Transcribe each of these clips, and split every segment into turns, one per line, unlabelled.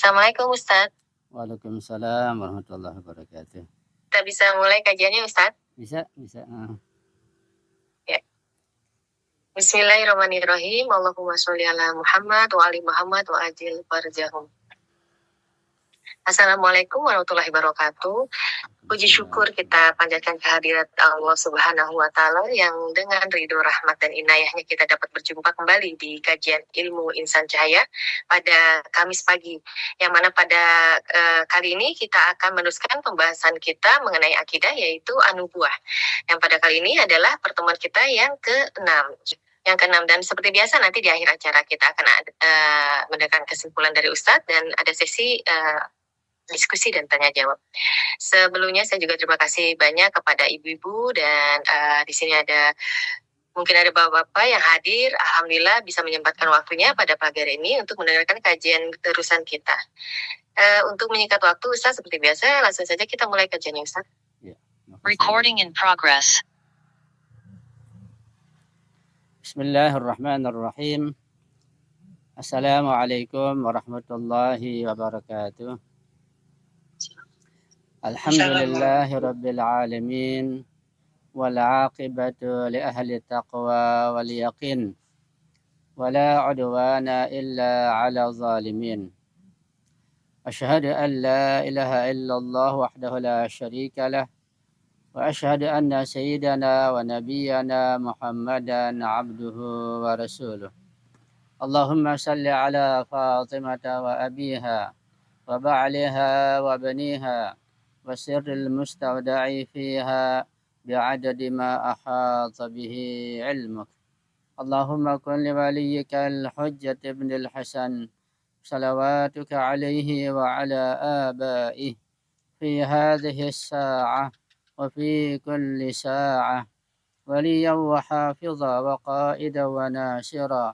Assalamualaikum Ustadz.
Waalaikumsalam warahmatullahi wabarakatuh.
Kita bisa mulai kajiannya Ustadz?
Bisa.
Ya. Bismillahirrahmanirrahim. Allahumma sholli ala Muhammad wa ali Muhammad wa ajil farjahum. Assalamualaikum warahmatullahi wabarakatuh. Puji syukur kita panjatkan kehadirat Allah Subhanahu wa Ta'ala yang dengan ridho, rahmat, dan inayahnya kita dapat berjumpa kembali di kajian ilmu insan cahaya pada Kamis pagi. Yang mana pada kali ini kita akan meneruskan pembahasan kita mengenai akidah, yaitu an-nubuwah. Yang pada kali ini adalah pertemuan kita yang ke-6. Dan seperti biasa nanti di akhir acara kita akan mendengarkan kesimpulan dari Ustadz dan ada sesi diskusi dan tanya jawab. Sebelumnya saya juga terima kasih banyak kepada ibu-ibu dan di sini mungkin ada bapak-bapak yang hadir. Alhamdulillah bisa menyempatkan waktunya pada pagi hari ini untuk mendengarkan kajian terusan kita. Untuk menyingkat waktu, Ustaz, seperti biasa langsung saja kita mulai kajiannya, Ustaz.
Ya,
Recording in progress.
Bismillahirrahmanirrahim. Assalamualaikum warahmatullahi wabarakatuh. Alhamdulillahi rabbil alamin wal aqibatu li ahli taqwa wal yaqin wala udwana illa ala zalimin. Asyhadu an la ilaha illallah wahdahu la syarika lah wa asyhadu anna sayyidana wa nabiyyana Muhammadan abduhu wa rasuluh. Allahumma salli ala Fatimata wa abiha wa ba'liha wa baniha وسر المستودع فيها بعدد ما أحاط به علمك. اللهم كن لوليك الحجة ابن الحسن صلواتك عليه وعلى آبائه في هذه الساعة وفي كل ساعة وليا وحافظا وقائدا وناصرا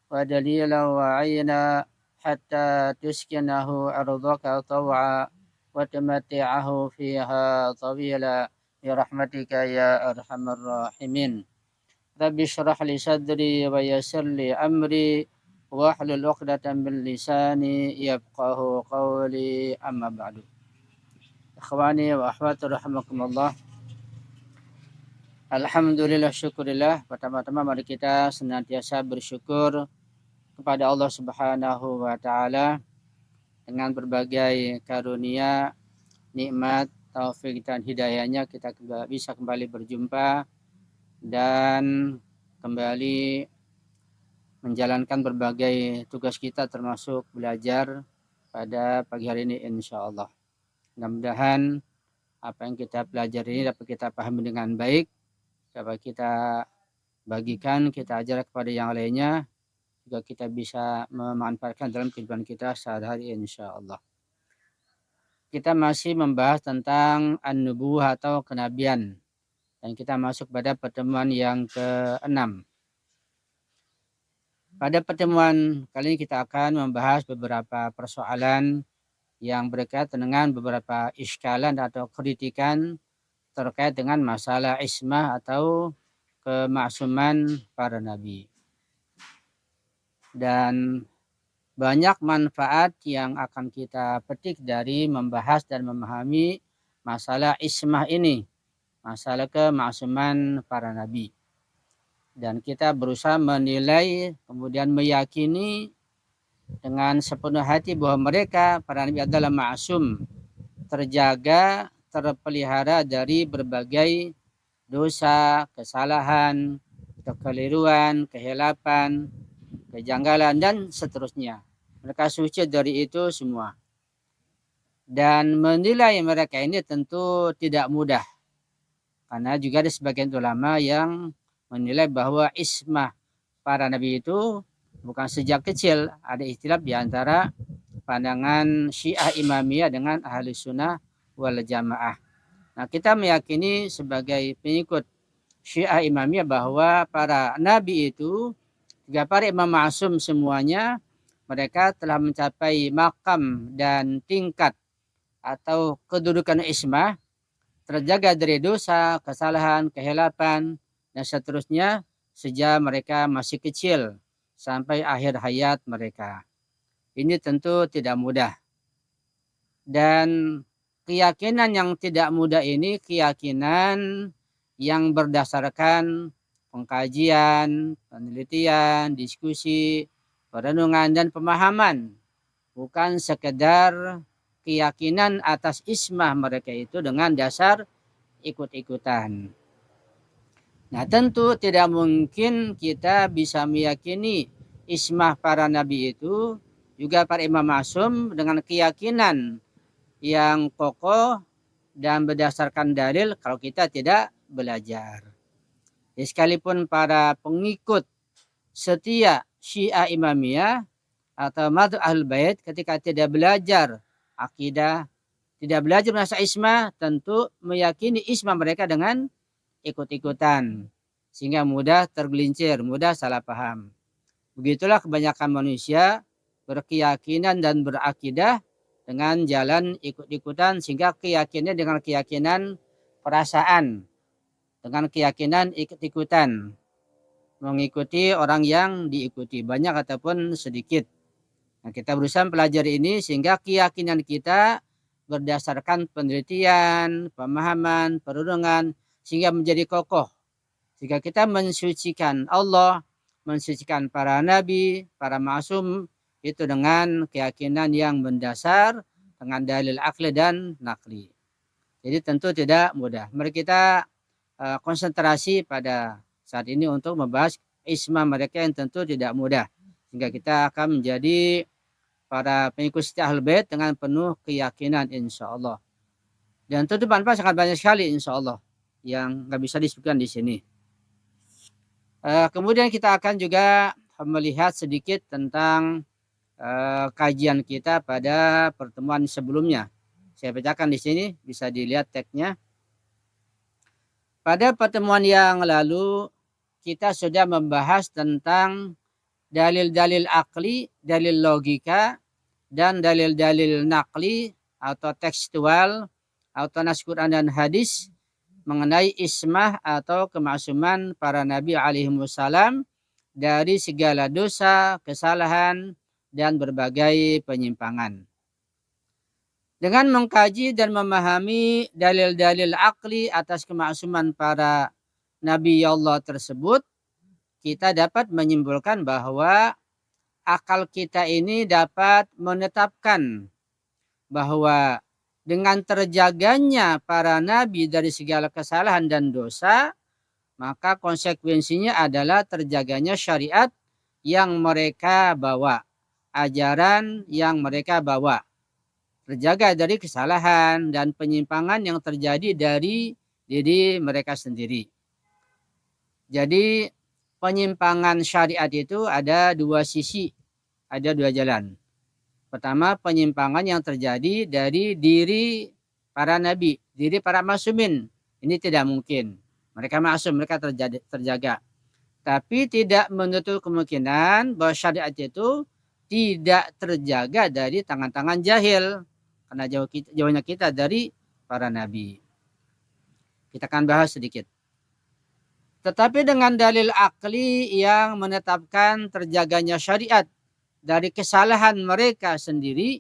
ودليلا وعينا حتى تسكنه أرضك طوعا وتمتعه فيها طويلا برحمتك يا أرحم الراحمين. رب اشرح لي صدري ويسر لي أمري واحلل عقدة من لساني يفقه قولي أما بعد. Ikhwani wa akhwati rahimakumullah. Alhamdulillah, syukurillah. Pertama-tama mari kita senantiasa bersyukur kepada Allah Subhanahu wa Ta'ala dengan berbagai karunia, nikmat, taufik dan hidayahnya kita bisa kembali berjumpa dan kembali menjalankan berbagai tugas kita termasuk belajar pada pagi hari ini insyaallah. Mudah-mudahan apa yang kita pelajari ini dapat kita pahami dengan baik, dapat kita bagikan, kita ajar kepada yang lainnya, juga kita bisa memanfaatkan dalam kehidupan kita sehari-hari insyaallah. Kita masih membahas tentang an-nubuwah atau kenabian dan kita masuk pada pertemuan yang ke-6. Pada pertemuan kali ini kita akan membahas beberapa persoalan yang berkaitan dengan beberapa iskalan atau kritikan terkait dengan masalah ismah atau kemaksuman para nabi. Dan banyak manfaat yang akan kita petik dari membahas dan memahami masalah ismah ini, masalah kemaksuman para nabi. Dan kita berusaha menilai, kemudian meyakini dengan sepenuh hati bahwa mereka, para nabi adalah ma'sum, terjaga, terpelihara dari berbagai dosa, kesalahan, kekeliruan, kehilapan, kejanggalan dan seterusnya. Mereka suci dari itu semua. Dan menilai mereka ini tentu tidak mudah. Karena juga ada sebagian ulama yang menilai bahwa ismah para nabi itu bukan sejak kecil. Ada ikhtilaf di antara pandangan Syiah Imamiyah dengan Ahli Sunnah wal Jamaah. Nah, kita meyakini sebagai pengikut Syiah Imamiyah bahwa para nabi itu, tiga para imam ma'sum semuanya, mereka telah mencapai makam dan tingkat atau kedudukan ismah, terjaga dari dosa, kesalahan, kehilapan, dan seterusnya sejak mereka masih kecil sampai akhir hayat mereka. Ini tentu tidak mudah. Dan keyakinan yang tidak mudah ini keyakinan yang berdasarkan pengkajian, penelitian, diskusi, perenungan, dan pemahaman. Bukan sekedar keyakinan atas ismah mereka itu dengan dasar ikut-ikutan. Nah, tentu tidak mungkin kita bisa meyakini ismah para nabi itu, juga para imam ma'sum, dengan keyakinan yang kokoh dan berdasarkan dalil kalau kita tidak belajar. Ya, sekalipun para pengikut setia Syiah Imamiyah atau Madhab Ahlul Bait ketika tidak belajar akidah, tidak belajar masalah ismah, tentu meyakini ismah mereka dengan ikut-ikutan, sehingga mudah tergelincir, mudah salah paham. Begitulah kebanyakan manusia berkeyakinan dan berakidah dengan jalan ikut-ikutan, sehingga keyakinannya dengan keyakinan perasaan, dengan keyakinan ikut-ikutan, mengikuti orang yang diikuti, banyak ataupun sedikit. Nah, kita berusaha pelajari ini sehingga keyakinan kita berdasarkan penelitian, pemahaman, perenungan, sehingga menjadi kokoh. Jika kita mensucikan Allah, mensucikan para nabi, para ma'sum, itu dengan keyakinan yang mendasar, dengan dalil akli dan nakli. Jadi tentu tidak mudah. Mari kita konsentrasi pada saat ini untuk membahas ismah mereka yang tentu tidak mudah. Sehingga kita akan menjadi para pengikut setia Ahlul Bait dengan penuh keyakinan insya Allah. Dan tentu manfaat sangat banyak sekali insya Allah yang nggak bisa disebutkan di sini. Kemudian kita akan juga melihat sedikit tentang kajian kita pada pertemuan sebelumnya. Saya bacakan di sini, bisa dilihat tagnya. Pada pertemuan yang lalu kita sudah membahas tentang dalil-dalil akli, dalil logika, dan dalil-dalil nakli atau tekstual atau nas Quran dan hadis mengenai ismah atau kemaksuman para nabi alaihimussalam dari segala dosa, kesalahan, dan berbagai penyimpangan. Dengan mengkaji dan memahami dalil-dalil akli atas kemaksuman para nabi Allah tersebut, kita dapat menyimpulkan bahwa akal kita ini dapat menetapkan bahwa dengan terjaganya para nabi dari segala kesalahan dan dosa, maka konsekuensinya adalah terjaganya syariat yang mereka bawa, ajaran yang mereka bawa, terjaga dari kesalahan dan penyimpangan yang terjadi dari diri mereka sendiri. Jadi penyimpangan syariat itu ada dua sisi, ada dua jalan. Pertama, penyimpangan yang terjadi dari diri para nabi, diri para ma'sumin. Ini tidak mungkin. Mereka ma'sum, mereka terjaga. Tapi tidak menutup kemungkinan bahwa syariat itu tidak terjaga dari tangan-tangan jahil. Karena jauhnya kita dari para nabi. Kita akan bahas sedikit. Tetapi dengan dalil akli yang menetapkan terjaganya syariat dari kesalahan mereka sendiri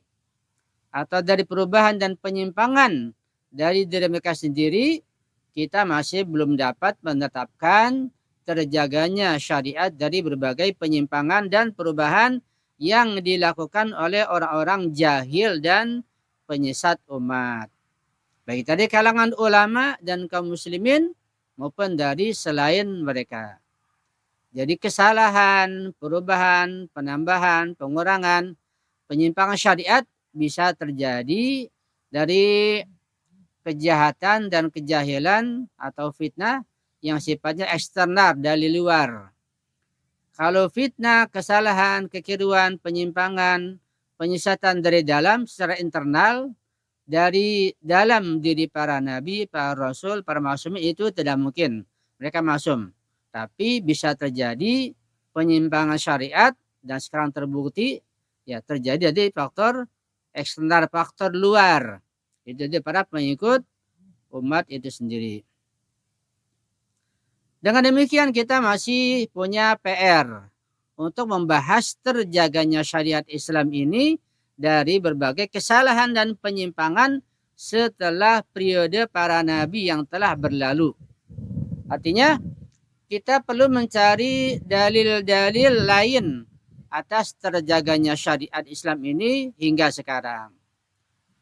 atau dari perubahan dan penyimpangan dari diri mereka sendiri, kita masih belum dapat menetapkan terjaganya syariat dari berbagai penyimpangan dan perubahan yang dilakukan oleh orang-orang jahil dan penyesat umat. Baik dari kalangan ulama dan kaum muslimin maupun dari selain mereka. Jadi kesalahan, perubahan, penambahan, pengurangan, penyimpangan syariat bisa terjadi dari kejahatan dan kejahilan atau fitnah yang sifatnya eksternal dari luar. Kalau fitnah, kesalahan, kekeliruan, penyimpangan, penyesatan dari dalam secara internal, dari dalam diri para nabi, para rasul, para maksum itu tidak mungkin. Mereka maksum. Tapi bisa terjadi penyimpangan syariat dan sekarang terbukti ya terjadi dari faktor eksternal, faktor luar. Itu dari para pengikut umat itu sendiri. Dengan demikian kita masih punya PR untuk membahas terjaganya syariat Islam ini dari berbagai kesalahan dan penyimpangan setelah periode para nabi yang telah berlalu. Artinya kita perlu mencari dalil-dalil lain atas terjaganya syariat Islam ini hingga sekarang.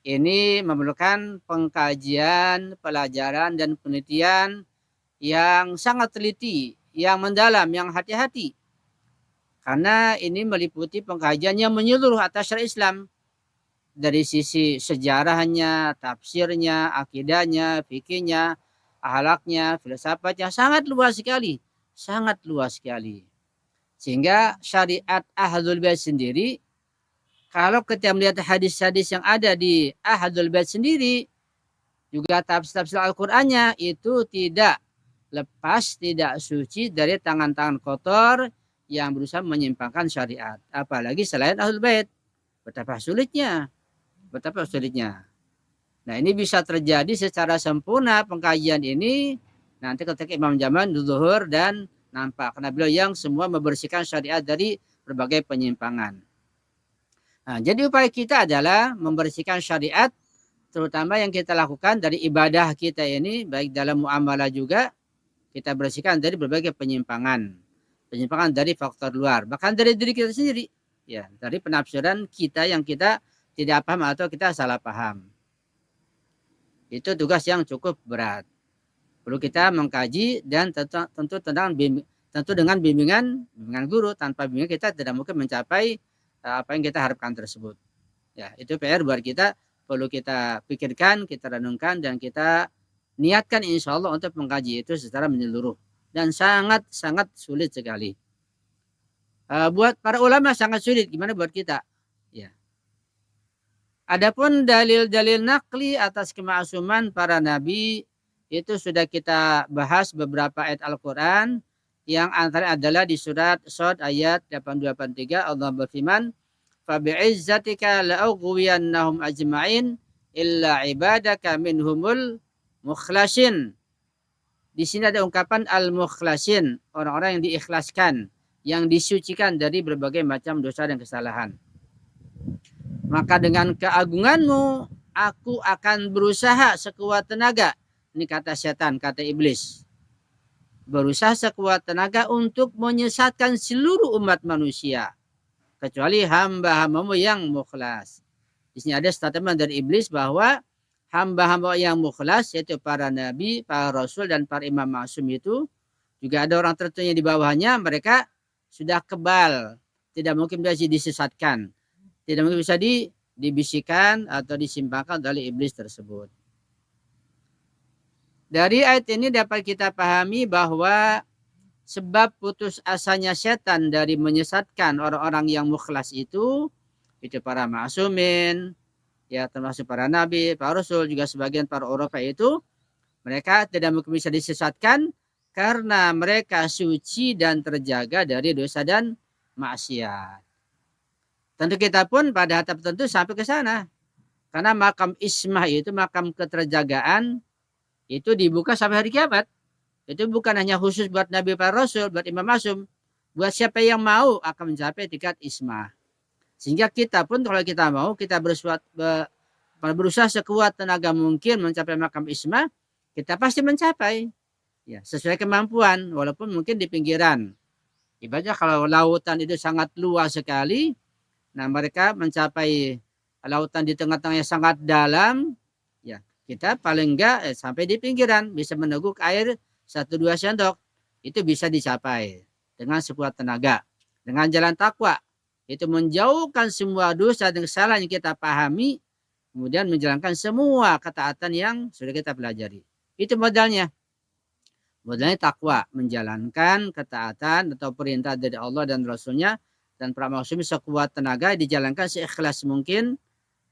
Ini memerlukan pengkajian, pelajaran, dan penelitian yang sangat teliti, yang mendalam, yang hati-hati. Karena ini meliputi pengkajian yang menyeluruh atas syariat Islam. Dari sisi sejarahnya, tafsirnya, akidahnya, fikihnya, akhlaknya, filsafatnya, sangat luas sekali. Sangat luas sekali. Sehingga syariat Ahlul Bait sendiri, kalau kita melihat hadis-hadis yang ada di Ahlul Bait sendiri, juga tafsir Al-Qur'annya itu tidak lepas, tidak suci dari tangan-tangan kotor yang berusaha menyimpangkan syariat. Apalagi selain Ahlul Bait. Betapa sulitnya. Betapa sulitnya. Nah, ini bisa terjadi secara sempurna pengkajian ini nanti ketika Imam Zaman zuhur dan nampak. Karena beliau yang semua membersihkan syariat dari berbagai penyimpangan. Nah, jadi upaya kita adalah membersihkan syariat, terutama yang kita lakukan dari ibadah kita ini, baik dalam muamalah juga, kita bersihkan dari berbagai penyimpangan. Penyimpangan dari faktor luar, bahkan dari diri kita sendiri. Ya, dari penafsiran kita yang kita tidak paham atau kita salah paham. Itu tugas yang cukup berat. Perlu kita mengkaji dan tentu dengan bimbingan guru. Tanpa bimbingan kita tidak mungkin mencapai apa yang kita harapkan tersebut. Ya, itu PR buat kita, perlu kita pikirkan, kita renungkan, dan kita niatkan insya Allah untuk mengkaji itu secara menyeluruh. Dan sangat sulit sekali. Buat para ulama sangat sulit, gimana buat kita? Ya. Adapun dalil-dalil nakli atas kema'suman para nabi, itu sudah kita bahas beberapa ayat Al-Quran, yang antara adalah di surat Shad ayat 82-83, Allah berfirman, "Fabi'izzatika la'ughwiyannahum ajma'in illa ibadaka minhumul mukhlasin." Di sini ada ungkapan al-mukhlasin, orang-orang yang diikhlaskan, yang disucikan dari berbagai macam dosa dan kesalahan. Maka dengan keagunganmu, aku akan berusaha sekuat tenaga. Ini kata setan, kata iblis. Berusaha sekuat tenaga untuk menyesatkan seluruh umat manusia, kecuali hamba-hambamu yang mukhlas. Di sini ada statement dari iblis bahwa hamba-hamba yang mukhlas, yaitu para nabi, para rasul, dan para imam maksum itu, juga ada orang tertentu di bawahnya, mereka sudah kebal. Tidak mungkin bisa disesatkan. Tidak mungkin bisa dibisikkan atau disimpangkan oleh iblis tersebut. Dari ayat ini dapat kita pahami bahwa sebab putus asanya setan dari menyesatkan orang-orang yang mukhlas itu para ma'sumin, ya termasuk para nabi, para rasul, juga sebagian para urafah itu, mereka tidak mungkin bisa disesatkan karena mereka suci dan terjaga dari dosa dan maksiat. Tentu kita pun pada tahap tertentu sampai ke sana. Karena makam ismah itu, makam keterjagaan, itu dibuka sampai hari kiamat. Itu bukan hanya khusus buat nabi, para rasul, buat imam maksum. Buat siapa yang mau akan mencapai tingkat ismah. Sehingga kita pun kalau kita mau, kita berusaha sekuat tenaga mungkin mencapai makam ismah, kita pasti mencapai. Ya, sesuai kemampuan, walaupun mungkin di pinggiran. Ibaratnya kalau lautan itu sangat luas sekali, nah mereka mencapai lautan di tengah-tengahnya sangat dalam, ya kita paling enggak sampai di pinggiran, bisa meneguk air 1-2 sendok, itu bisa dicapai dengan sekuat tenaga. Dengan jalan takwa, itu menjauhkan semua dosa dan kesalahan yang kita pahami, kemudian menjalankan semua ketaatan yang sudah kita pelajari. Itu modalnya. Modalnya takwa, menjalankan ketaatan atau perintah dari Allah dan Rasulnya, dan para maksum sekuat tenaga dijalankan seikhlas mungkin,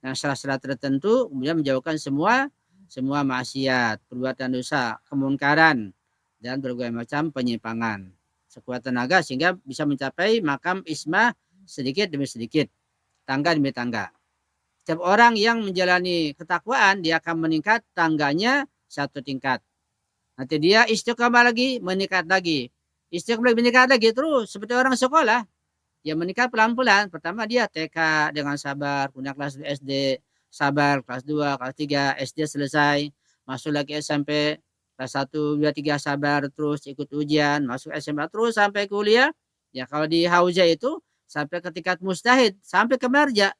yang syarat-syarat tertentu, kemudian menjauhkan semua maksiat, perbuatan dosa, kemungkaran, dan berbagai macam penyimpangan. Sekuat tenaga sehingga bisa mencapai makam ismah sedikit demi sedikit, tangga demi tangga. Setiap orang yang menjalani ketakwaan, dia akan meningkat tangganya satu tingkat. Nanti dia istiqamah lagi, meningkat lagi. Istiqamah meningkat lagi terus, seperti orang sekolah. Ya menikah pelan-pelan. Pertama dia TK dengan sabar, punya kelas SD, sabar, kelas 2, kelas 3, SD selesai, masuk lagi SMP, kelas 1, 2, 3 sabar, terus ikut ujian, masuk SMA, terus sampai kuliah. Ya kalau di Hauza itu sampai ke tingkat mustahid, sampai ke marja.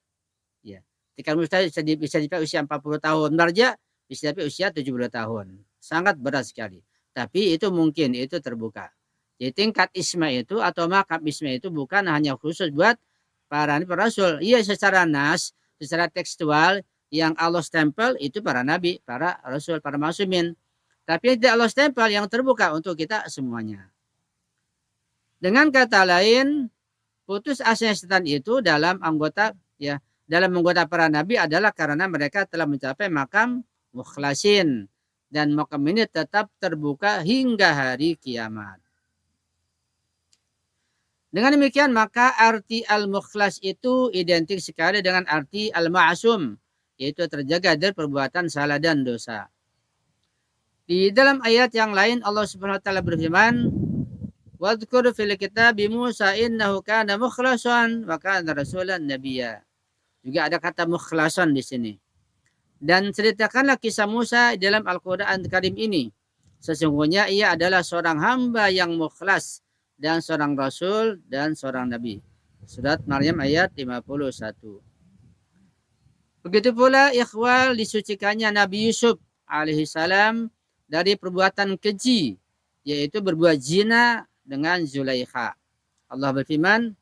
Ya, tingkat mustahid bisa dicapai usia 40 tahun, marja bisa dicapai usia 70 tahun. Sangat berat sekali. Tapi itu mungkin, itu terbuka. Jadi tingkat isma itu atau makam isma itu bukan hanya khusus buat para nabi, para rasul. Iya secara nas, secara tekstual yang Allah stempel itu para nabi, para rasul, para masumin. Tapi tidak Allah stempel yang terbuka untuk kita semuanya. Dengan kata lain, putus asanya setan itu dalam anggota ya dalam anggota para nabi adalah karena mereka telah mencapai makam mukhlasin dan makam ini tetap terbuka hingga hari kiamat. Dengan demikian maka arti al-mukhlas itu identik sekali dengan arti al-ma'asum, yaitu terjaga dari perbuatan salah dan dosa. Di dalam ayat yang lain Allah Subhanahu wa taala berfirman, "Wadhkur fil kitabi Musa innahu kana mukhlasan wa kana rasulan nabiyya." Juga ada kata mukhlasan di sini. Dan ceritakanlah kisah Musa dalam Al-Qur'an Karim ini. Sesungguhnya ia adalah seorang hamba yang mukhlas dan seorang rasul dan seorang nabi. Surat Maryam ayat 51. Begitu pula ikhwal disucikannya Nabi Yusuf alaihissalam dari perbuatan keji, yaitu berbuat zina dengan Zulaikha. Allah berfirman,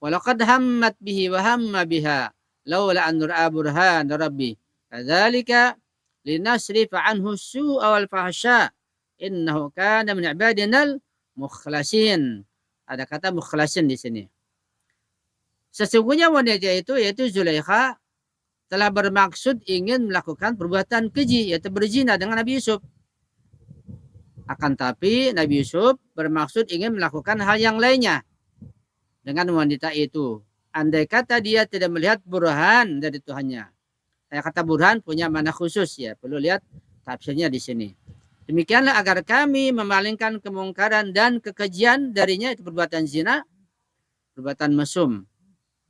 "Walaqad hammat bihi wa hamma biha laula an ra'a burhan rabbi. Kadzalika linasrifa anhu su'a wal fahsya. Innahu kana min ibadinal mukhlasin." Ada kata mukhlasin di sini. Sesungguhnya wanita itu yaitu Zulaikha telah bermaksud ingin melakukan perbuatan keji yaitu berzina dengan Nabi Yusuf. Akan tapi Nabi Yusuf bermaksud ingin melakukan hal yang lainnya dengan wanita itu. Andai kata dia tidak melihat burhan dari Tuhannya. Kata burhan punya makna khusus ya, perlu lihat tafsirnya di sini. Demikianlah agar kami memalingkan kemungkaran dan kekejian darinya itu perbuatan zina, perbuatan mesum.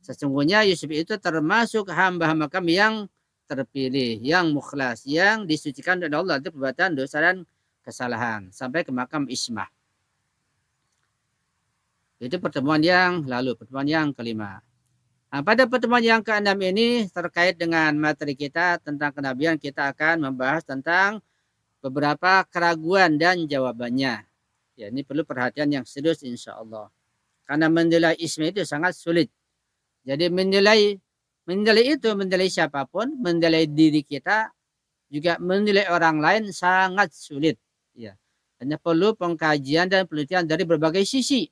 Sesungguhnya Yusuf itu termasuk hamba-hamba kami yang terpilih, yang mukhlas, yang disucikan oleh Allah dari perbuatan dosa dan kesalahan sampai ke makam ismah. Itu pertemuan yang lalu, pertemuan yang kelima. Nah, pada pertemuan yang keenam ini terkait dengan materi kita tentang kenabian, kita akan membahas tentang beberapa keraguan dan jawabannya. Ya, ini perlu perhatian yang serius insya Allah. Karena menilai isma itu sangat sulit. Jadi menilai itu, menilai siapapun, menilai diri kita, juga menilai orang lain sangat sulit. Ya, hanya perlu pengkajian dan penelitian dari berbagai sisi.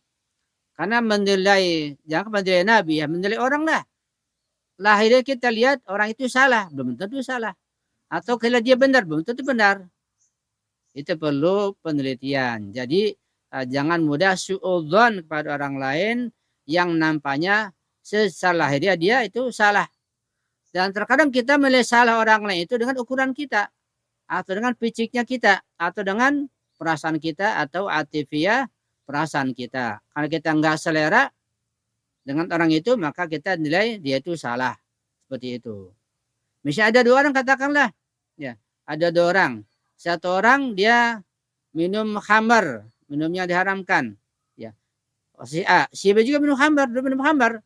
Karena menilai, jangan menilai Nabi, ya menilai orang lah. Lahirnya kita lihat orang itu salah, belum tentu salah. Atau kalau dia benar, belum tentu benar. Itu perlu penelitian. Jadi jangan mudah suudzon kepada orang lain yang nampaknya secara lahiriah dia itu salah. Dan terkadang kita menilai salah orang lain itu dengan ukuran kita. Atau dengan fisiknya kita. Atau dengan perasaan kita atau atifiah perasaan kita. Kalau kita nggak selera dengan orang itu, maka kita nilai dia itu salah. Seperti itu. Misalnya ada dua orang katakanlah. Ya, ada dua orang. Satu orang dia minum khamar. Minumnya diharamkan. Ya. Si A. Si B juga minum khamar.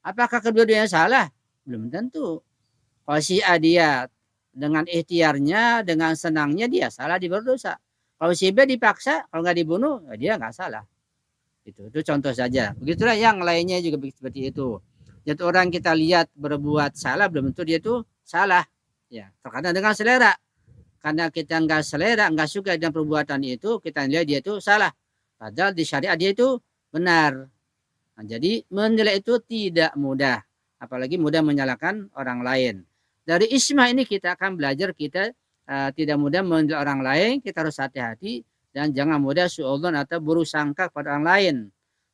Apakah kedua-duanya salah? Belum tentu. Kalau si A dia dengan ikhtiarnya, dengan senangnya dia salah, dia berdosa. Kalau si B dipaksa, kalau nggak dibunuh, ya dia nggak salah. Itu contoh saja. Begitulah yang lainnya juga seperti itu. Jadi orang kita lihat berbuat salah, belum tentu dia itu salah. Ya, terkadang dengan selera. Karena kita nggak selera, nggak suka dengan perbuatan itu, kita nilai dia itu salah. Padahal di syariat dia itu benar. Nah, jadi menilai itu tidak mudah. Apalagi mudah menyalahkan orang lain. Dari ismah ini kita akan belajar kita tidak mudah menilai orang lain, kita harus hati-hati dan jangan mudah suudzon atau buruk sangka pada orang lain.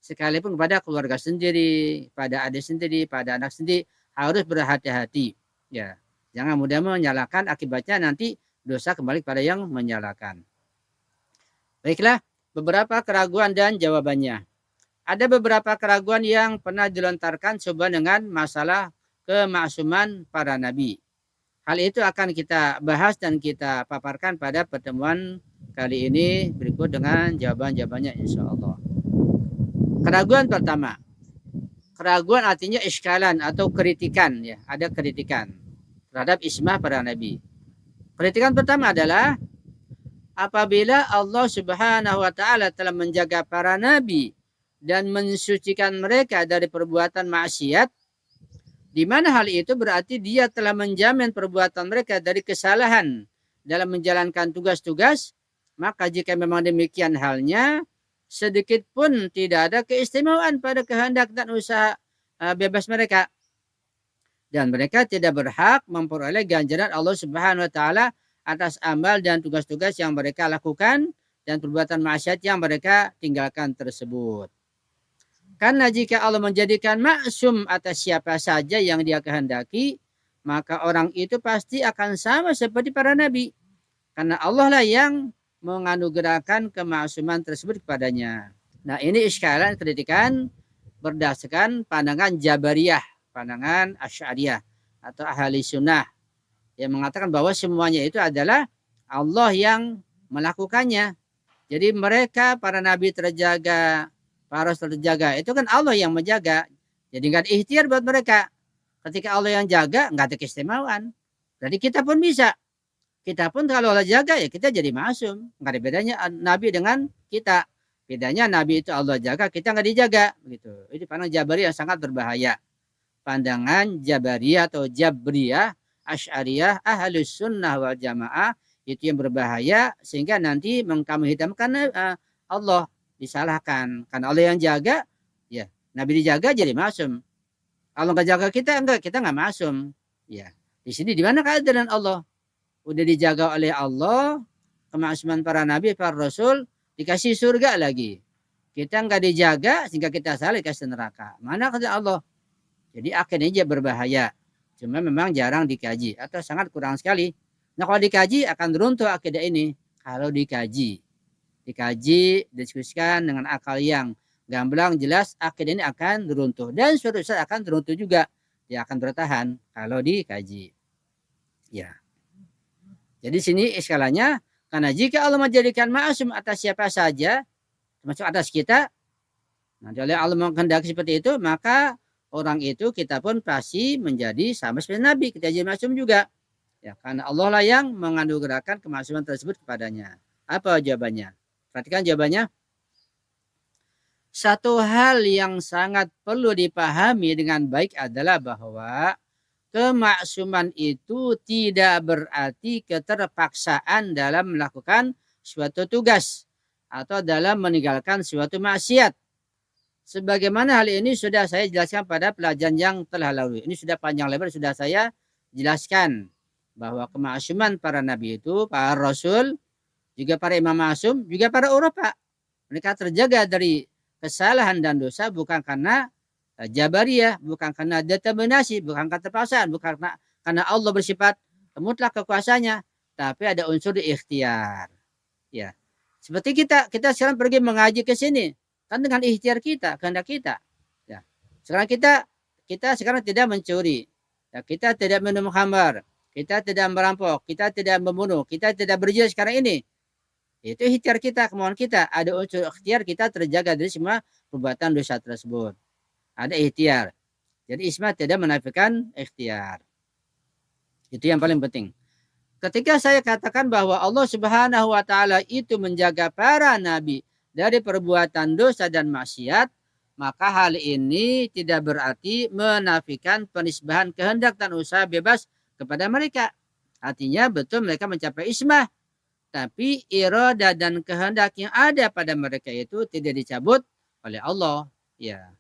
Sekalipun kepada keluarga sendiri, pada adik sendiri, pada anak sendiri harus berhati-hati. Ya, jangan mudah menyalahkan, akibatnya nanti dosa kembali pada yang menyalahkan. Baiklah, beberapa keraguan dan jawabannya. ada beberapa keraguan yang pernah dilontarkan coba dengan masalah kemaksuman para nabi. Hal itu akan kita bahas dan kita paparkan pada pertemuan kali ini berikut dengan jawaban-jawabannya insya Allah. Keraguan pertama. Keraguan artinya iskalan atau kritikan, ya, ada kritikan terhadap ismah para nabi. Kritikan pertama adalah apabila Allah Subhanahu wa taala telah menjaga para nabi dan mensucikan mereka dari perbuatan maksiat, di mana hal itu berarti dia telah menjamin perbuatan mereka dari kesalahan dalam menjalankan tugas-tugas, maka jika memang demikian halnya, sedikit pun tidak ada keistimewaan pada kehendak dan usaha bebas mereka. Dan mereka tidak berhak memperoleh ganjaran Allah Subhanahu wa taala atas amal dan tugas-tugas yang mereka lakukan dan perbuatan maksiat yang mereka tinggalkan tersebut. Karena jika Allah menjadikan maksum atas siapa saja yang dia kehendaki, maka orang itu pasti akan sama seperti para nabi. Karena Allah lah yang menganugerahkan kemaksuman tersebut kepadanya. Nah, ini iskalan kritikan berdasarkan pandangan Jabariyah, pandangan Asy'ariyah atau ahli sunnah yang mengatakan bahwa semuanya itu adalah Allah yang melakukannya. Jadi mereka para nabi terjaga, para rasul terjaga, itu kan Allah yang menjaga. Jadi nggak ada ikhtiar buat mereka. Ketika Allah yang jaga, nggak ada keistimewaan. Jadi kita pun bisa. Kita pun kalau Allah jaga, ya kita jadi maksum. Nggak ada bedanya nabi dengan kita. Bedanya nabi itu Allah jaga, kita nggak dijaga. Begitu. Itu pandangan Jabari yang sangat berbahaya. Pandangan Jabariyah atau Jabriyah, Asy'ariyah, Ahlus Sunnah wal Jamaah, itu yang berbahaya sehingga nanti kami hitamkan Allah, disalahkan. Karena Allah yang jaga, ya nabi dijaga jadi maksum. Allah nggak jaga kita nggak maksum. Ya, di sini di mana keadilan Allah? Udah dijaga oleh Allah, kemaksuman para nabi, para rasul, dikasih surga lagi. Kita nggak dijaga sehingga kita salah dikasih neraka. Mana kata Allah? Jadi akhirnya berbahaya. Cuma memang jarang dikaji atau sangat kurang sekali. Nah kalau dikaji akan runtuh akidah ini. Kalau dikaji, diskusikan dengan akal yang gamblang, jelas, akidah ini akan runtuh. Dan suatu saat akan runtuh juga. Dia akan bertahan kalau dikaji. Ya. Jadi sini iskalanya, karena jika Allah menjadikan maksum atas siapa saja, termasuk atas kita, nanti oleh Allah menghendaki seperti itu, maka orang itu kita pun pasti menjadi sama seperti Nabi, kita jadi maksum juga. Ya, karena Allah lah yang menganugerahkan kemaksuman tersebut kepadanya. Apa jawabannya? Perhatikan jawabannya. Satu hal yang sangat perlu dipahami dengan baik adalah bahwa kemaksuman itu tidak berarti keterpaksaan dalam melakukan suatu tugas atau dalam meninggalkan suatu maksiat. Sebagaimana hal ini sudah saya jelaskan pada pelajaran yang telah lalu. Ini sudah panjang lebar sudah saya jelaskan bahwa kemaksuman para nabi itu, para rasul, juga para imam maksum, juga para urapa. Mereka terjaga dari kesalahan dan dosa bukan karena Jabariyah, bukan karena determinasi, bukan karena terpaksaan, bukan karena Allah bersifat mutlak kekuasaannya, tapi ada unsur ikhtiar. Ya. Seperti kita sekarang pergi mengaji ke sini, kan dengan ikhtiar kita, kehendak kita. Ya. Sekarang kita sekarang tidak mencuri, ya, kita tidak minum khamar, kita tidak merampok, kita tidak membunuh, kita tidak berzina sekarang ini. Itu ikhtiar kita, kemauan kita. Ada unsur ikhtiar, kita terjaga dari semua perbuatan dosa tersebut. Ada ikhtiar. Jadi ismah tidak menafikan ikhtiar. Itu yang paling penting. Ketika saya katakan bahwa Allah Subhanahu wa taala itu menjaga para nabi dari perbuatan dosa dan maksiat, maka hal ini tidak berarti menafikan penisbahan kehendak dan usaha bebas kepada mereka. Artinya betul mereka mencapai ismah, tapi iradah dan kehendak yang ada pada mereka itu tidak dicabut oleh Allah. Ya.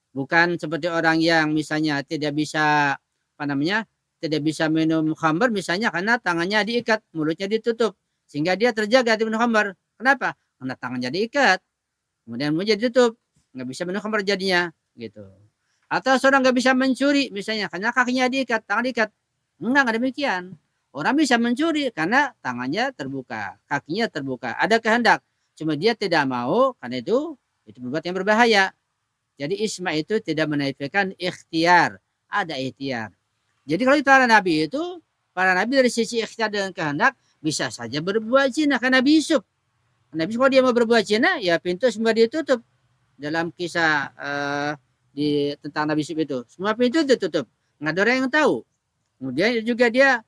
Bukan seperti orang yang misalnya tidak bisa tidak bisa minum khamr misalnya karena tangannya diikat, mulutnya ditutup sehingga dia terjaga di minum khamr. Kenapa? Karena tangannya diikat, kemudian mulutnya ditutup, nggak bisa minum khamr jadinya, gitu. Atau seorang nggak bisa mencuri misalnya karena kakinya diikat, tangan diikat. Enggak demikian. Orang bisa mencuri karena tangannya terbuka, kakinya terbuka, ada kehendak. Cuma dia tidak mau, karena itu Itu berbuat yang berbahaya. Jadi isma itu tidak menafikan ikhtiar, ada ikhtiar. Jadi kalau para nabi dari sisi ikhtiar dan kehendak bisa saja berbuat zina karena Nabi Yusuf. Nabi Yusuf kalau dia mau berbuat zina ya pintu semua ditutup. Dalam kisah tentang Nabi Yusuf itu semua pintu ditutup, nggak ada orang yang tahu. Kemudian juga dia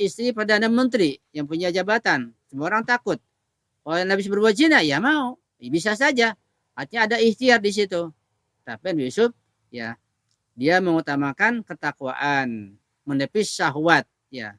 istri perdana menteri yang punya jabatan, semua orang takut. Kalau Nabi Yusuf berbuat zina ya mau, ya bisa saja. Artinya ada ikhtiar di situ. Tapi Nabi Yusuf ya dia mengutamakan ketakwaan, menepis syahwat, ya,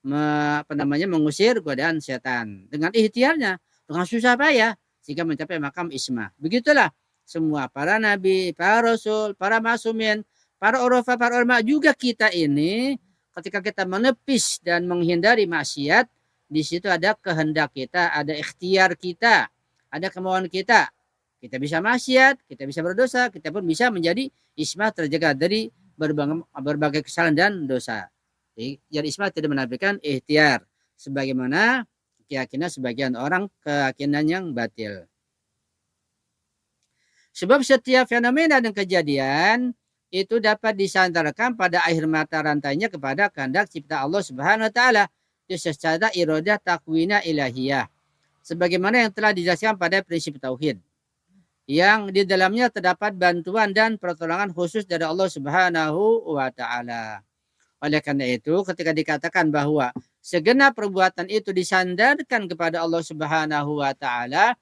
mengusir godaan setan dengan ikhtiarnya, dengan susah payah sehingga mencapai makam isma. Begitulah semua para nabi, para rasul, para masumin, para urafa, para ulama juga kita ini ketika kita menepis dan menghindari maksiat, di situ ada kehendak kita, ada ikhtiar kita, ada kemauan kita. Kita bisa maksiat, kita bisa berdosa, kita pun bisa menjadi isma terjaga dari berbagai kesalahan dan dosa. Jadi isma tidak menafikan ikhtiar, sebagaimana keyakinan sebagian orang keyakinan yang batil. Sebab setiap fenomena dan kejadian itu dapat disandarkan pada akhir mata rantainya kepada kehendak cipta Allah Subhanahu wa taala. Itu secara iradah takwina ilahiyah. Sebagaimana yang telah dijelaskan pada prinsip tauhid, yang di dalamnya terdapat bantuan dan pertolongan khusus dari Allah Subhanahu wa taala. Oleh karena itu, ketika dikatakan bahwa segenap perbuatan itu disandarkan kepada Allah Subhanahu wa taala,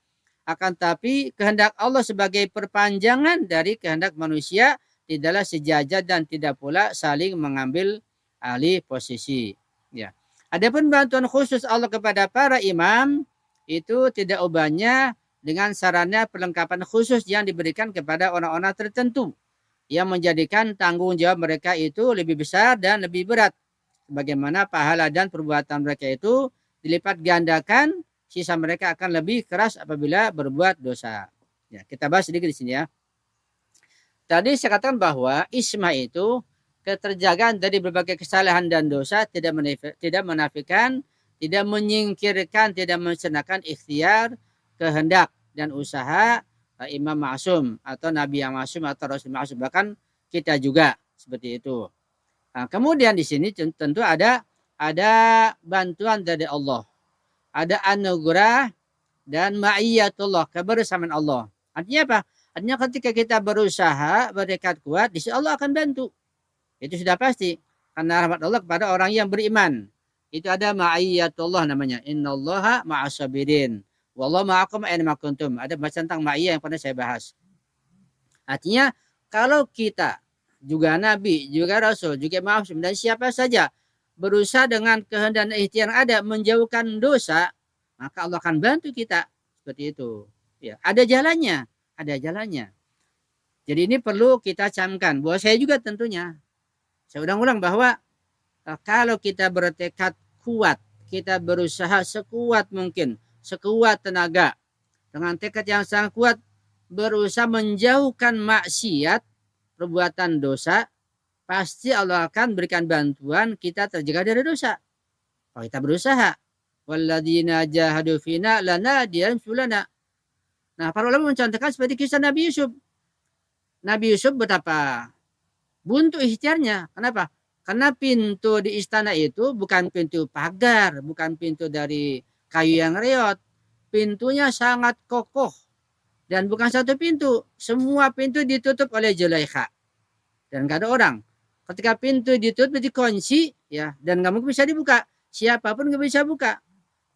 akan tapi kehendak Allah sebagai perpanjangan dari kehendak manusia tidaklah sejajar dan tidak pula saling mengambil alih posisi. Ya. Adapun bantuan khusus Allah kepada para imam itu tidak ubahnya dengan sarana perlengkapan khusus yang diberikan kepada orang-orang tertentu yang menjadikan tanggung jawab mereka itu lebih besar dan lebih berat. Bagaimana pahala dan perbuatan mereka itu dilipat gandakan, sisa mereka akan lebih keras apabila berbuat dosa. Ya, kita bahas sedikit di sini ya. Tadi saya katakan bahwa isma itu keterjagaan dari berbagai kesalahan dan dosa, tidak menafikan, tidak menyingkirkan, tidak mencernakan ikhtiar, kehendak dan usaha imam ma'sum atau nabi yang ma'sum atau rasul ma'sum, bahkan kita juga seperti itu. Nah, kemudian di sini tentu ada bantuan dari Allah, ada anugerah dan ma'iyatullah, kebersamaan Allah. Artinya apa? Artinya ketika kita berusaha bertekad kuat, di sini Allah akan bantu. Itu sudah pasti karena rahmat Allah kepada orang yang beriman. Itu ada ma'iyatullah namanya. Innallaha ma'asabirin. Wallahu ma'akum aina ma kuntum. Ada bahasa tentang ma'iyah yang pernah saya bahas. Artinya kalau kita juga nabi, juga rasul, juga ma'asum dan siapa saja berusaha dengan kehendak dan ikhtiar yang ada menjauhkan dosa, maka Allah akan bantu kita. Seperti itu. Ya, ada jalannya, ada jalannya. Jadi ini perlu kita camkan. Bahwa saya juga tentunya, saya ulang-ulang bahwa kalau kita bertekad kuat, kita berusaha sekuat mungkin, sekuat tenaga, dengan tekad yang sangat kuat, berusaha menjauhkan maksiat, perbuatan dosa, pasti Allah akan berikan bantuan kita terjaga dari dosa. Kalau kita berusaha, walladzina jahadu fina lanahdiyanahum subulana. Nah, para ulama mencontohkan seperti kisah Nabi Yusuf. Nabi Yusuf betapa buntu ikhtiarnya. Kenapa? Karena pintu di istana itu bukan pintu pagar, bukan pintu dari kayu yang reot. Pintunya sangat kokoh. Dan bukan satu pintu. Semua pintu ditutup oleh Zulaikha. Dan gak ada orang. Ketika pintu ditutup dikunci, ya, dan gak mungkin bisa dibuka. Siapapun gak bisa buka.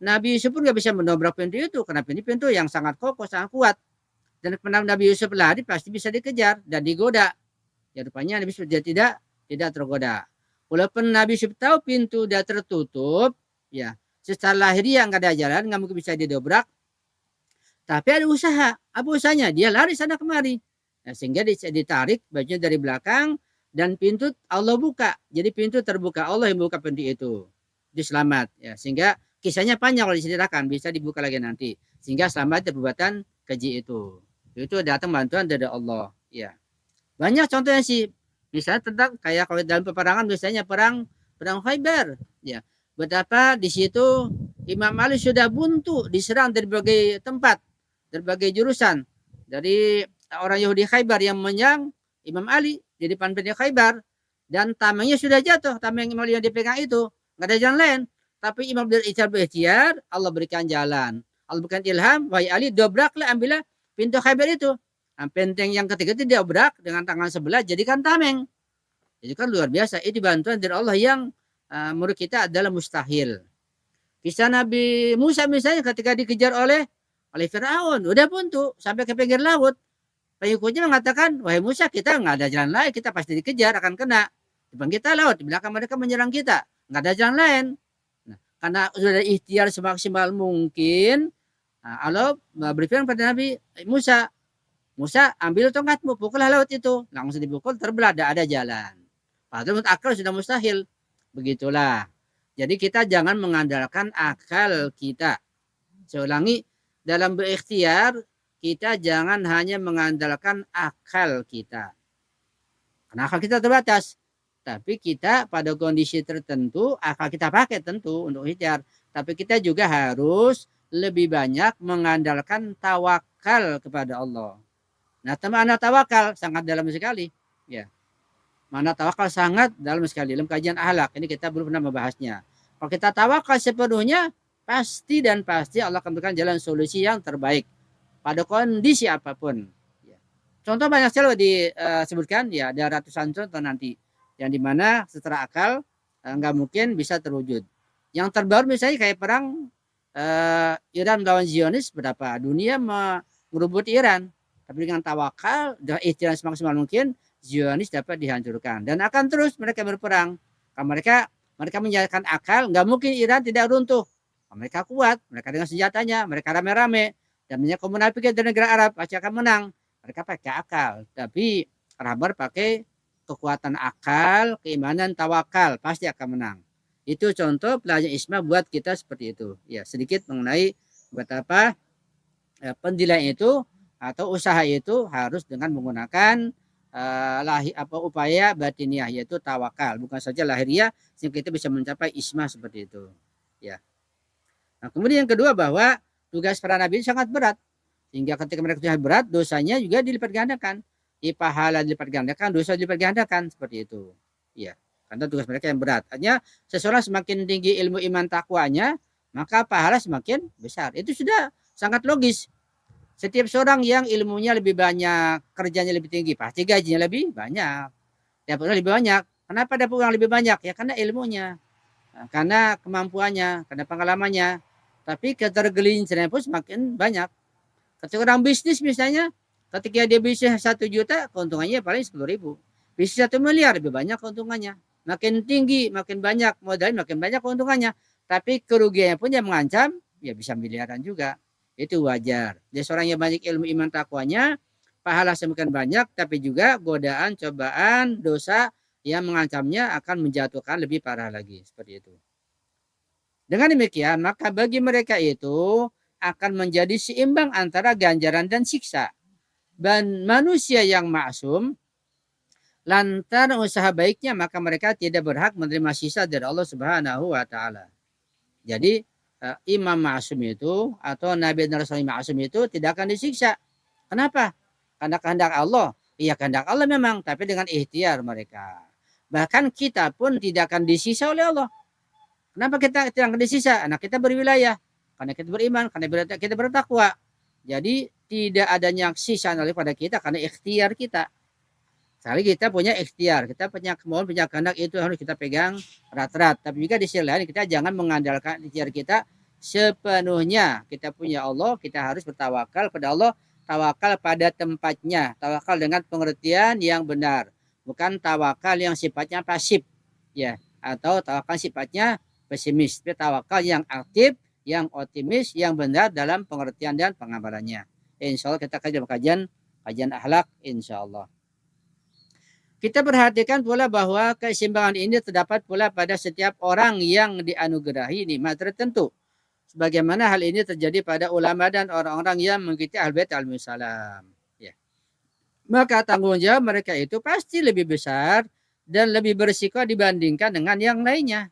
Nabi Yusuf pun gak bisa mendobrak pintu itu. Karena pintu yang sangat kokoh, sangat kuat. Dan karena Nabi Yusuf lari pasti bisa dikejar dan digoda. Ya rupanya Nabi Yusuf dia tidak tergoda. Walaupun Nabi Yusuf tahu pintu sudah tertutup, ya secara lahiriah nggak ada jalan, nggak mungkin bisa didobrak. Tapi ada usaha. Apa usahanya? Dia lari sana kemari. Nah, sehingga ditarik bajunya dari belakang dan pintu Allah buka. Jadi pintu terbuka. Allah yang buka pintu itu. Dia selamat. Ya, sehingga kisahnya panjang kalau diceritakan. Bisa dibuka lagi nanti. Sehingga selamat dari perbuatan keji itu. Itu datang bantuan dari Allah. Ya. Banyak contohnya sih. Misalnya tentang kayak kalau dalam peperangan misalnya perang Khaybar, ya. Betapa di situ Imam Ali sudah buntu diserang dari berbagai tempat, dari berbagai jurusan. dari orang Yahudi Khaybar yang menyerang Imam Ali di depan pintu Khaybar, dan tamengnya sudah jatuh, tameng Imam Ali yang dipegang itu nggak ada jalan lain. Tapi Imam berikhtiar, Allah berikan jalan, Allah berikan ilham, wahai Ali dobraklah, ambillah pintu Khaybar itu. Nah, penteng yang ketiga itu diobrak dengan tangan sebelah jadikan tameng. Itu kan luar biasa. Itu bantuan dari Allah yang menurut kita adalah mustahil. Kisah Nabi Musa misalnya ketika dikejar oleh Firaun, udah buntu sampai ke pinggir laut. Pengikutnya mengatakan, wahai Musa, kita nggak ada jalan lain, kita pasti dikejar, akan kena. Di depan kita laut, di belakang mereka menyerang kita, nggak ada jalan lain. Nah, karena sudah ada ikhtiar semaksimal mungkin, Allah berfirman pada Nabi Musa, Musa ambil tongkatmu, pukullah laut itu. Langsung dipukul, terbelah, ada jalan. Padahal menurut akal sudah mustahil. Begitulah. Jadi kita jangan mengandalkan akal kita. Saya ulangi, dalam berikhtiar, kita jangan hanya mengandalkan akal kita. Karena akal kita terbatas. Tapi kita pada kondisi tertentu, akal kita pakai tentu untuk ikhtiar. Tapi kita juga harus lebih banyak mengandalkan tawakal kepada Allah. Nah, makna tawakal sangat dalam sekali. Ya. Makna tawakal sangat dalam sekali. Dalam kajian akhlak, ini kita belum pernah membahasnya. Kalau kita tawakal sepenuhnya, pasti dan pasti Allah akan berikan jalan solusi yang terbaik pada kondisi apapun. Contoh banyak sekali disebutkan, ya ada ratusan contoh nanti yang dimana secara akal nggak mungkin bisa terwujud. Yang terbaru misalnya kayak perang Iran melawan Zionis, berapa dunia merebut Iran, tapi dengan tawakal dan ikhtiar semaksimal mungkin Zionis dapat dihancurkan dan akan terus mereka berperang. Karena mereka menjalankan akal, nggak mungkin Iran tidak runtuh. Mereka kuat, mereka dengan senjatanya, mereka rame-rame, dan banyak munafikin dari negara Arab pasti akan menang. Mereka pakai akal, tapi Rabar pakai kekuatan akal, keimanan, tawakal, pasti akan menang. Itu contoh pelajaran Isma buat kita seperti itu. Ya, sedikit mengenai betapa penilaian itu atau usaha itu harus dengan menggunakan upaya batiniah, yaitu tawakal, bukan saja lahiriah, sehingga kita bisa mencapai Isma seperti itu. Ya. Nah, kemudian yang kedua bahwa tugas para nabi sangat berat. Sehingga ketika mereka sudah berat, dosanya juga dilipat gandakan. Pahala dilipat gandakan, dosa dilipat gandakan. Seperti itu. Ya, karena tugas mereka yang berat. Artinya seseorang semakin tinggi ilmu iman takwanya, maka pahala semakin besar. Itu sudah sangat logis. Setiap seorang yang ilmunya lebih banyak, kerjanya lebih tinggi, pasti gajinya lebih banyak. Dapat lebih banyak. Kenapa dapat uang lebih banyak? Ya karena ilmunya. Karena kemampuannya, karena pengalamannya. Tapi ketergelincirannya pun semakin banyak. Ketika orang bisnis misalnya, ketika dia bisnis 1 juta, keuntungannya paling 10.000. Bisnis 1 miliar, lebih banyak keuntungannya. Makin tinggi, makin banyak modalnya, makin banyak keuntungannya. Tapi kerugiannya pun yang mengancam, ya bisa miliaran juga. Itu wajar. Jadi seorang yang banyak ilmu iman takwanya, pahala semakin banyak, tapi juga godaan, cobaan, dosa yang mengancamnya akan menjatuhkan lebih parah lagi. Seperti itu. Dengan demikian, maka bagi mereka itu akan menjadi seimbang antara ganjaran dan siksa. Dan manusia yang maksum, lantaran usaha baiknya, maka mereka tidak berhak menerima sisa dari Allah Subhanahu wa Ta'ala. Jadi, imam maksum itu atau nabi dan rasul maksum itu tidak akan disiksa. Kenapa? Karena kehendak Allah. Iya, kehendak Allah memang, tapi dengan ikhtiar mereka. Bahkan kita pun tidak akan disisa oleh Allah. Kenapa kita tidak akan disisa? Karena kita berwilayah, karena kita beriman, karena kita bertakwa. Jadi tidak adanya sisa pada kita karena ikhtiar kita. Sekali kita punya ikhtiar, kita punya kemauan, punya kehendak, itu harus kita pegang erat-erat. Tapi juga di sisi lain kita jangan mengandalkan ikhtiar kita sepenuhnya. Kita punya Allah, kita harus bertawakal pada Allah, tawakal pada tempatnya, tawakal dengan pengertian yang benar, bukan tawakal yang sifatnya pasif, ya, atau tawakal sifatnya pesimis. Tapi tawakal yang aktif, yang optimis, yang benar dalam pengertian dan pengamalannya. Insya Allah kita kajian akhlak, insya Allah. Kita perhatikan pula bahwa keseimbangan ini terdapat pula pada setiap orang yang dianugerahi nikmat tertentu. Sebagaimana hal ini terjadi pada ulama dan orang-orang yang mengikuti Ahlul Bait alaihissalam. Ya. Maka tanggung jawab mereka itu pasti lebih besar dan lebih berisiko dibandingkan dengan yang lainnya.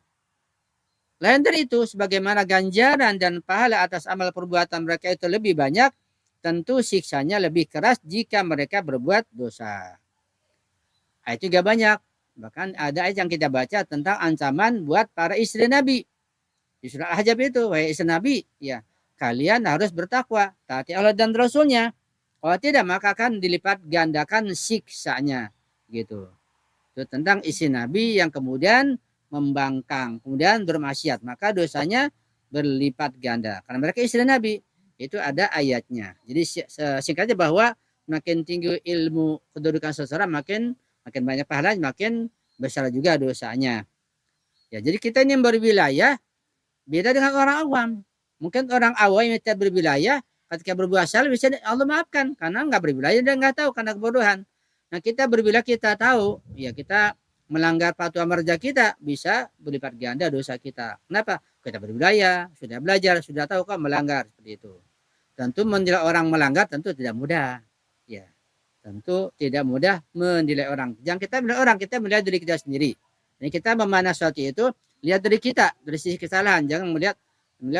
Lain dari itu, sebagaimana ganjaran dan pahala atas amal perbuatan mereka itu lebih banyak, tentu siksanya lebih keras jika mereka berbuat dosa. Ayat juga banyak. Bahkan ada ayat yang kita baca tentang ancaman buat para istri Nabi. Di surah Al-Ahzab itu, wahai istri Nabi, ya kalian harus bertakwa, taati Allah dan Rasulnya. Kalau tidak maka akan dilipat gandakan siksanya. Gitu. Itu tentang istri Nabi yang kemudian membangkang, kemudian bermaksiat, maka dosanya berlipat ganda. Karena mereka istri Nabi, itu ada ayatnya. Jadi singkatnya bahwa makin tinggi ilmu kedudukan seseorang, makin banyak pahalanya, makin besar juga dosanya. Ya, jadi kita ini yang berwilayah beda dengan orang awam. Mungkin orang awam yang tidak berwilayah ketika berbuat salah bisa Allah maafkan karena nggak berwilayah dan nggak tahu karena kebodohan. Nah kita berwilayah kita tahu, ya kita melanggar fatwa marja kita bisa berlipat ganda dosa kita. Kenapa? Kita berwilayah, sudah belajar, sudah tahu kok melanggar seperti itu. Tentu menilai orang melanggar tentu tidak mudah. Ya, tentu tidak mudah menilai orang. Jangan kita menilai orang, kita melihat diri kita sendiri. Jadi kita memandang sesuatu itu lihat dari kita, dari sisi kesalahan, jangan melihat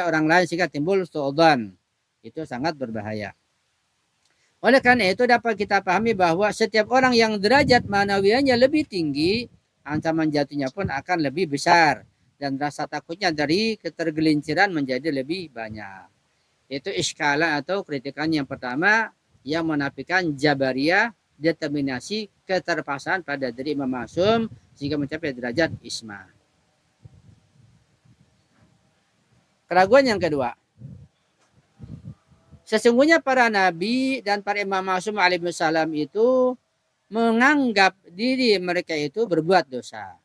orang lain sehingga timbul suudzon. Itu sangat berbahaya. Oleh karena itu dapat kita pahami bahwa setiap orang yang derajat manawiannya lebih tinggi, ancaman jatuhnya pun akan lebih besar dan rasa takutnya dari ketergelinciran menjadi lebih banyak. Itu iskalah atau kritikan yang pertama yang menafikan jabariyah, determinasi keterpaksaan pada diri Imam Ma'sum sehingga mencapai derajat ismah. Keraguan yang kedua, sesungguhnya para nabi dan para imam ma'sum alaihissalam itu menganggap diri mereka itu berbuat dosa.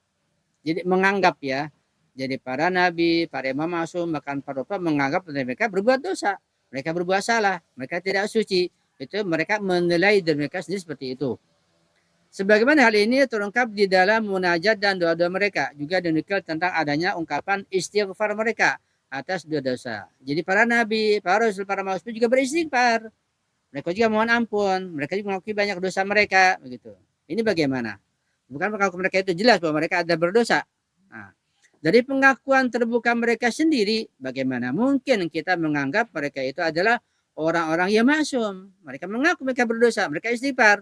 Jadi menganggap ya, jadi para nabi, para imam ma'sum, bahkan para ulama menganggap mereka berbuat dosa, mereka berbuat salah, mereka tidak suci. Itu mereka menilai diri mereka sendiri seperti itu. Sebagaimana hal ini terungkap di dalam munajat dan doa-doa mereka, juga dinukil tentang adanya ungkapan istighfar mereka atas dua dosa. Jadi para nabi, para rasul, para mausum juga beristighfar. Mereka juga mohon ampun, mereka juga mengakui banyak dosa mereka, begitu. Ini bagaimana? Bukan pengakuan mereka itu jelas bahwa mereka ada berdosa. Nah, dari pengakuan terbuka mereka sendiri, bagaimana mungkin kita menganggap mereka itu adalah orang-orang yang maksum? Mereka mengaku mereka berdosa, mereka istighfar.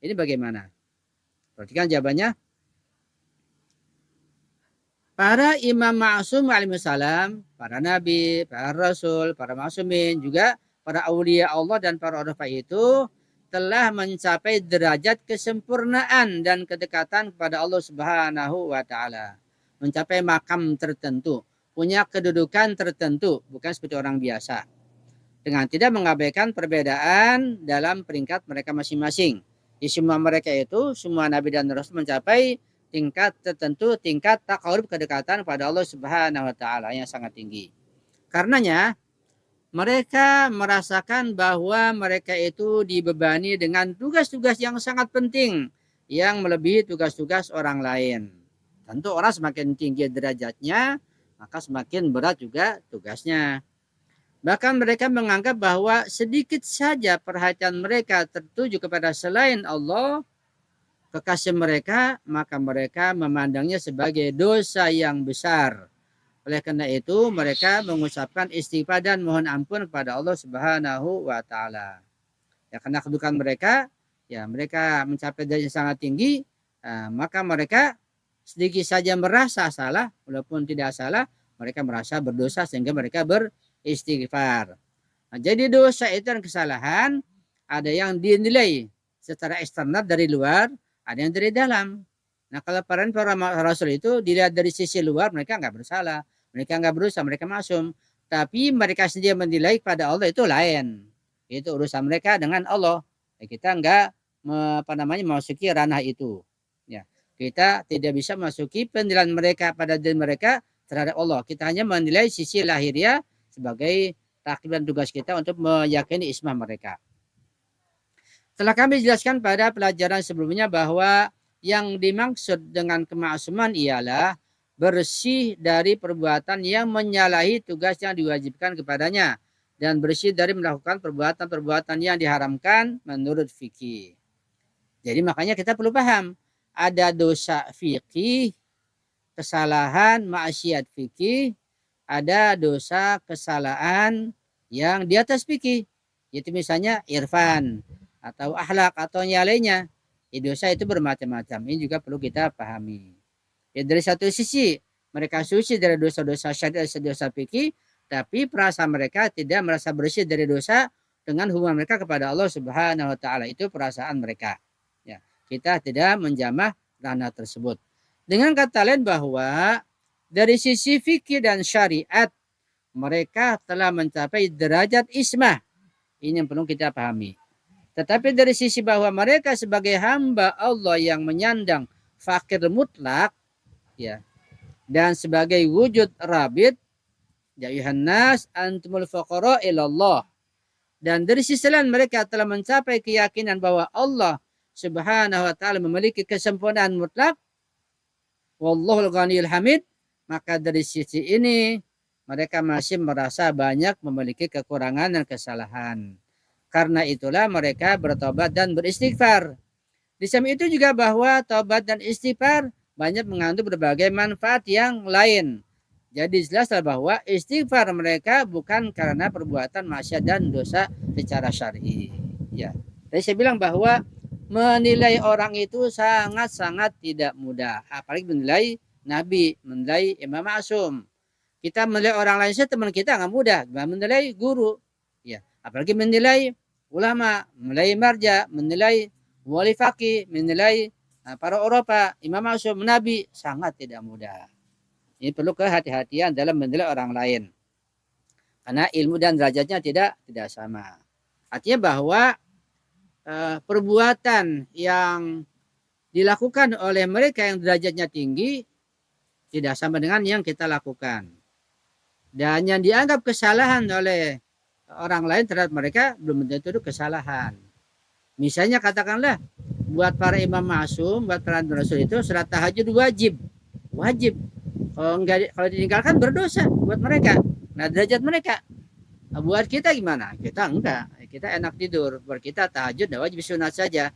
Ini bagaimana? Perhatikan jawabannya. Para imam ma'sum alaihissalam, para nabi, para rasul, para ma'sumin, juga para aulia Allah dan para ulama itu telah mencapai derajat kesempurnaan dan kedekatan kepada Allah Subhanahu wa taala. Mencapai makam tertentu, punya kedudukan tertentu, bukan seperti orang biasa. Dengan tidak mengabaikan perbedaan dalam peringkat mereka masing-masing. Di semua mereka itu, semua nabi dan rasul mencapai tingkat tertentu, tingkat taqarrub kedekatan pada Allah Subhanahu wa taala yang sangat tinggi. Karenanya mereka merasakan bahwa mereka itu dibebani dengan tugas-tugas yang sangat penting yang melebihi tugas-tugas orang lain. Tentu orang semakin tinggi derajatnya, maka semakin berat juga tugasnya. Bahkan mereka menganggap bahwa sedikit saja perhatian mereka tertuju kepada selain Allah, kekasih mereka, maka mereka memandangnya sebagai dosa yang besar. Oleh karena itu, mereka mengucapkan istighfar dan mohon ampun kepada Allah Subhanahu wa taala. Ya, karena kedudukan mereka, ya mereka mencapai derajat yang sangat tinggi, maka mereka sedikit saja merasa salah, walaupun tidak salah, mereka merasa berdosa sehingga mereka beristighfar. Nah, jadi dosa itu dan kesalahan ada yang dinilai secara eksternal dari luar, ada yang dari dalam. Nah, kalau para rasul itu dilihat dari sisi luar, mereka nggak bersalah, mereka nggak berdosa, mereka maksum. Tapi mereka sendiri menilai pada Allah itu lain. Itu urusan mereka dengan Allah. Ya, kita nggak memasuki ranah itu. Ya, kita tidak bisa masuki penilaian mereka pada diri mereka terhadap Allah. Kita hanya menilai sisi lahiriah sebagai takdir dan tugas kita untuk meyakini ismah mereka. Telah kami jelaskan pada pelajaran sebelumnya bahwa yang dimaksud dengan kemaksuman ialah bersih dari perbuatan yang menyalahi tugas yang diwajibkan kepadanya dan bersih dari melakukan perbuatan-perbuatan yang diharamkan menurut fikih. Jadi makanya kita perlu paham, ada dosa fikih, kesalahan maksiat fikih, ada dosa kesalahan yang di atas fikih. Yaitu misalnya irfan atau akhlak atau yang lainnya. Ya, dosa itu bermacam-macam. Ini juga perlu kita pahami. Ya, dari satu sisi mereka suci dari dosa-dosa syariat, dosa fikih, tapi perasaan mereka tidak merasa bersih dari dosa dengan hubungan mereka kepada Allah Subhanahu wa taala. Itu perasaan mereka. Ya, kita tidak menjamah ranah tersebut. Dengan kata lain bahwa dari sisi fikih dan syariat mereka telah mencapai derajat ismah. Ini yang perlu kita pahami. Tetapi dari sisi bahwa mereka sebagai hamba Allah yang menyandang fakir mutlak, ya, dan sebagai wujud rabit, ya ayuhan nas antumul fuqara ilallah. Dan dari sisi lain mereka telah mencapai keyakinan bahwa Allah Subhanahu wa taala memiliki kesempurnaan mutlak. Wallahul ghaniyul hamid. Maka dari sisi ini mereka masih merasa banyak memiliki kekurangan dan kesalahan. Karena itulah mereka bertobat dan beristighfar. Di samping itu juga bahwa tobat dan istighfar banyak mengandung berbagai manfaat yang lain. Jadi jelaslah bahwa istighfar mereka bukan karena perbuatan maksiat dan dosa secara syar'i. Ya. Tadi saya bilang bahwa menilai orang itu sangat-sangat tidak mudah. Apalagi menilai Nabi, menilai Imam Ma'sum. Kita menilai orang lain saja teman kita nggak mudah. Menilai guru, ya. Apalagi menilai ulama, menilai marja, menilai wali faqih, menilai para Eropa, Imam Ma'sum, Nabi sangat tidak mudah. Ini perlu kehati-hatian dalam menilai orang lain. Karena ilmu dan derajatnya tidak sama. Artinya bahwa perbuatan yang dilakukan oleh mereka yang derajatnya tinggi tidak sama dengan yang kita lakukan. Dan yang dianggap kesalahan oleh orang lain terhadap mereka belum tentu itu kesalahan. Misalnya katakanlah buat para imam ma'sum, buat para rasul itu salat tahajud wajib. Kalau ditinggalkan berdosa buat mereka. Nah, derajat mereka. Nah, buat kita gimana? Kita enggak. Kita enak tidur. Buat kita tahajud wajib sunat saja.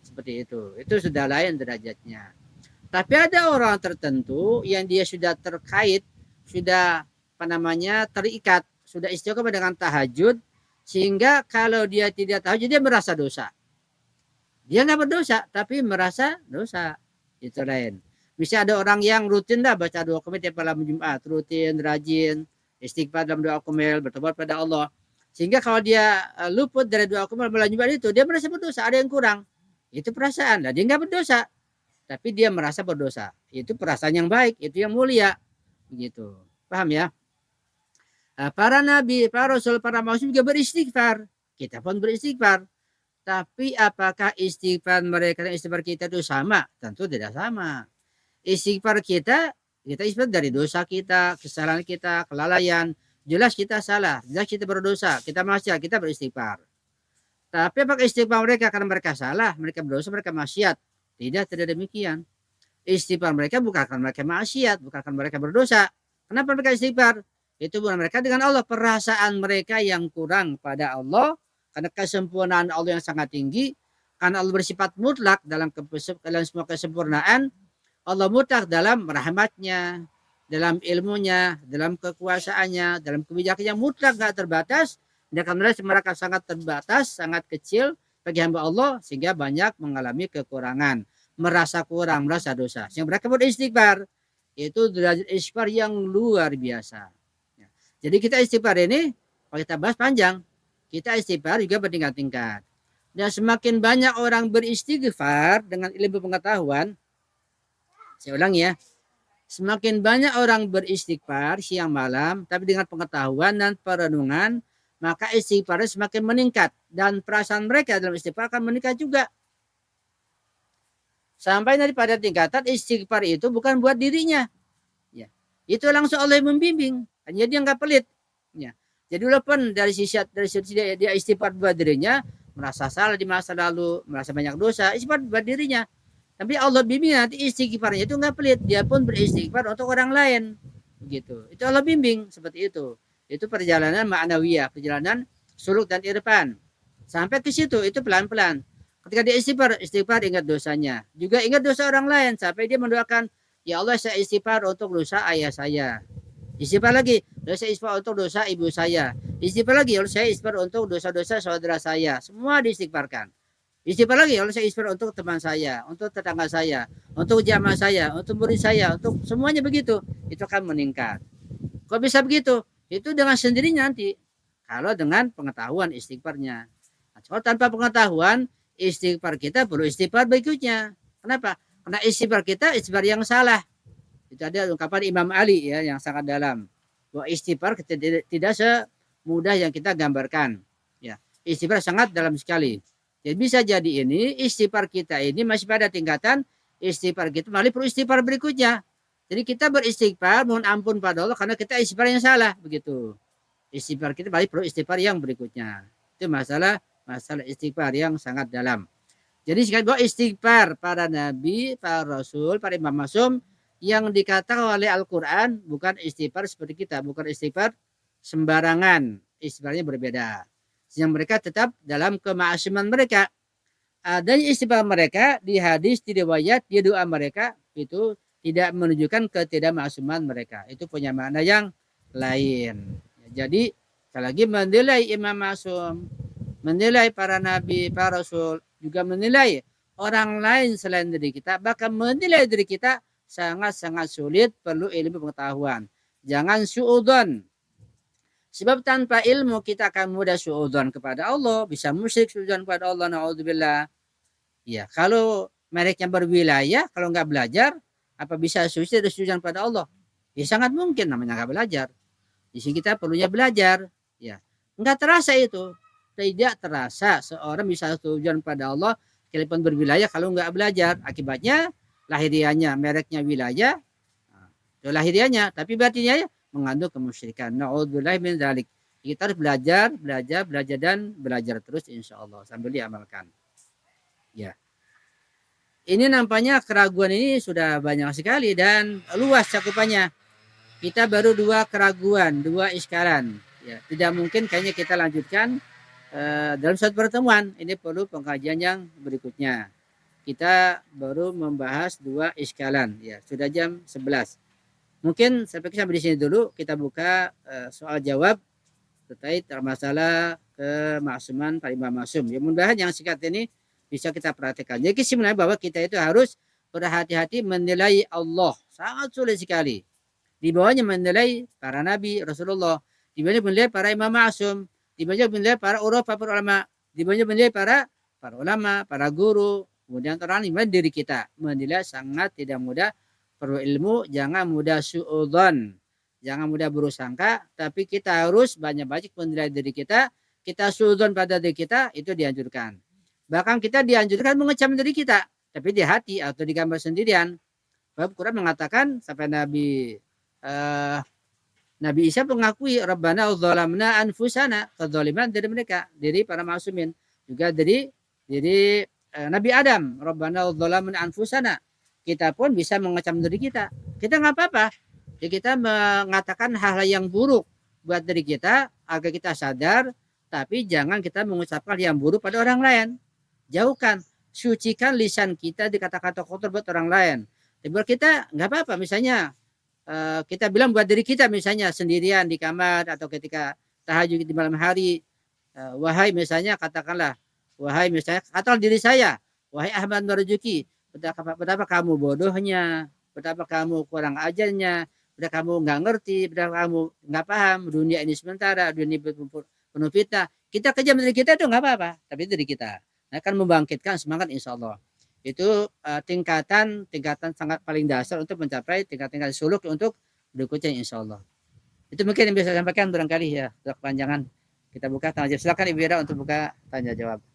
Seperti itu. Itu sudah lain derajatnya. Tapi ada orang tertentu yang dia sudah terkait, sudah terikat, sudah istiqomah dengan tahajud, sehingga kalau dia tidak tahajud dia merasa dosa. Dia nggak berdosa, tapi merasa dosa. Itu lain. Bisa ada orang yang rutin baca doa qomel tiap malam Jumat, rutin, rajin, istighfar dalam doa qomel, bertobat pada Allah. Sehingga kalau dia luput dari doa qomel malam Jumat itu, dia merasa berdosa, ada yang kurang. Itu perasaan. Nah, dia nggak berdosa, tapi dia merasa berdosa. Itu perasaan yang baik, itu yang mulia. Begitu. Paham ya? Para nabi, para rasul, para maksum juga beristighfar. Kita pun beristighfar. Tapi apakah istighfar mereka dan istighfar kita itu sama? Tentu tidak sama. Istighfar kita istighfar dari dosa kita, kesalahan kita, kelalaian. Jelas kita salah, jelas kita berdosa, kita maksiat, kita beristighfar. Tapi apakah istighfar mereka karena mereka salah, mereka berdosa, mereka maksiat? Tidak demikian. Istighfar mereka bukan karena mereka maksiat, bukan karena mereka berdosa. Kenapa mereka istighfar? Itu bukan mereka dengan Allah. Perasaan mereka yang kurang pada Allah, karena kesempurnaan Allah yang sangat tinggi, karena Allah bersifat mutlak dalam semua kesempurnaan. Allah mutlak dalam rahmatnya, dalam ilmunya, dalam kekuasaannya, dalam kebijakannya mutlak gak terbatas. Dan karena mereka sangat terbatas, sangat kecil bagi hamba Allah, sehingga banyak mengalami kekurangan, merasa kurang, merasa dosa. Yang mereka beristighfar, itu derajat istighfar yang luar biasa. Jadi kita istighfar ini, kalau kita bahas panjang, kita istighfar juga bertingkat-tingkat. Dan semakin banyak orang beristighfar dengan ilmu pengetahuan, saya ulang ya, semakin banyak orang beristighfar siang malam, tapi dengan pengetahuan dan perenungan, maka istighfarnya semakin meningkat. Dan perasaan mereka dalam istighfar akan meningkat juga. Sampai daripada tingkatan istighfar itu bukan buat dirinya. Ya. Itu langsung Allah yang membimbing. Hanya dia nggak pelit. Ya. Jadi walaupun dari sisi dia istighfar buat dirinya, merasa salah di masa lalu, merasa banyak dosa, istighfar buat dirinya. Tapi Allah bimbing nanti istighfarnya itu nggak pelit. Dia pun beristighfar untuk orang lain. Begitu. Itu Allah bimbing seperti itu. Itu perjalanan ma'nawiyah, perjalanan suluk dan irfan. Sampai ke situ itu pelan-pelan. Ketika dia istighfar ingat dosanya. Juga ingat dosa orang lain sampai dia mendoakan, ya Allah saya istighfar untuk dosa ayah saya. Istighfar lagi, saya istighfar untuk dosa ibu saya. Istighfar lagi, saya istighfar untuk dosa-dosa saudara saya. Semua diistighfarkan. Istighfar lagi, saya istighfar untuk teman saya, untuk tetangga saya, untuk jamaah saya, untuk murid saya, untuk semuanya begitu. Itu akan meningkat. Kok bisa begitu? Itu dengan sendirinya nanti. Kalau dengan pengetahuan istighfarnya. Nah, kalau tanpa pengetahuan, istighfar kita perlu istighfar berikutnya. Kenapa? Karena istighfar kita istighfar yang salah. Itu ada ungkapan Imam Ali ya yang sangat dalam. Bahwa istighfar tidak semudah yang kita gambarkan. Ya, istighfar sangat dalam sekali. Jadi bisa jadi ini istighfar kita ini masih pada tingkatan istighfar kita malah perlu istighfar berikutnya. Jadi kita beristighfar mohon ampun pada Allah karena kita istighfar yang salah begitu. Istighfar kita malah perlu istighfar yang berikutnya. Itu masalah istighfar yang sangat dalam. Jadi sekali bahwa istighfar para nabi, para rasul, para imam masum yang dikatakan oleh Al-Quran bukan istighfar seperti kita, bukan istighfar sembarangan, istighfarnya berbeda. Yang mereka tetap dalam kemaksiman mereka. Adanya istighfar mereka di hadis, di riwayat, di doa mereka itu tidak menunjukkan ketidakmaksuman mereka. Itu punya makna yang lain. Jadi sekali lagi menilai imam masum, menilai para nabi, para rasul, juga menilai orang lain selain diri kita, bahkan menilai diri kita sangat-sangat sulit, perlu ilmu pengetahuan. Jangan suudzon. Sebab tanpa ilmu kita akan mudah suudzon kepada Allah, bisa musyrik suudzon kepada Allah, naudzubillah. Ya, kalau mereknya berwilayah, kalau nggak belajar, apa bisa suudzon pada Allah? Ya sangat mungkin namanya nggak belajar. Di sini kita perlunya belajar. Ya, nggak terasa itu. Tidak terasa seorang bisa suudzon pada Allah sekalipun berwilayah kalau nggak belajar. Akibatnya lahiriahnya mereknya wilayah, itu lahiriahnya, tapi batinnya mengandung kemusyrikan. Na'udzubillah min dzalik. Kita harus belajar, dan belajar terus insya Allah sambil diamalkan. Ya. Ini nampaknya keraguan ini sudah banyak sekali dan luas cakupannya. Kita baru 2 keraguan, 2 iskalan. Ya, tidak mungkin kayaknya kita lanjutkan dalam satu pertemuan. Ini perlu pengkajian yang berikutnya. Kita baru membahas 2 iskalan. Ya, sudah jam 11. Mungkin sampai di sini dulu. Kita buka soal jawab terkait masalah kemaksuman Pak Imam Masum. Ya, mudah-mudahan yang singkat ini bisa kita perhatikan. Jadi kesimpulannya bahwa kita itu harus berhati-hati menilai Allah. Sangat sulit sekali. Di bawahnya menilai para nabi, Rasulullah. Di bawahnya menilai para imam masum. Di bawahnya menilai para uruf, para ulama. Di bawahnya menilai para ulama, para guru. Kemudian orang lain diri kita. Menilai sangat tidak mudah. Perlu ilmu, jangan mudah suudzon. Jangan mudah berusangka. Tapi kita harus banyak-banyak menilai diri kita. Kita suudzon pada diri kita, itu dianjurkan. Bahkan kita dianjurkan mengecam diri kita. Tapi di hati atau di kamar sendirian. Sebab Quran mengatakan sampai Nabi Isa mengakui Rabbana dzalamna anfusana, kezaliman dari mereka, diri para masumin, juga dari Nabi Adam, Rabbana dzalamna anfusana. Kita pun bisa mengecam diri kita. Kita nggak apa-apa. Ya, kita mengatakan hal-hal yang buruk buat diri kita agar kita sadar, tapi jangan kita mengucapkan yang buruk pada orang lain. Jauhkan, sucikan lisan kita di kata-kata kotor buat orang lain. Buat kita nggak apa-apa, misalnya kita bilang buat diri kita misalnya sendirian di kamar atau ketika tahajud di malam hari, wahai misalnya katakanlah, wahai misalnya atau diri saya, wahai Ahmad Marzuki, betapa kamu bodohnya, betapa kamu kurang ajarnya, betapa kamu nggak ngerti, betapa kamu nggak paham, dunia ini sementara, dunia penuh fitnah. Kita kejam diri kita itu nggak apa-apa, tapi diri kita akan membangkitkan semangat insya Allah. Itu tingkatan sangat paling dasar untuk mencapai tingkat suluk untuk berikutnya insya Allah. Itu mungkin yang bisa saya sampaikan barangkali ya, sudah kepanjangan. Kita buka tanya jawab. Silakan Ibu Ira untuk buka tanya jawab.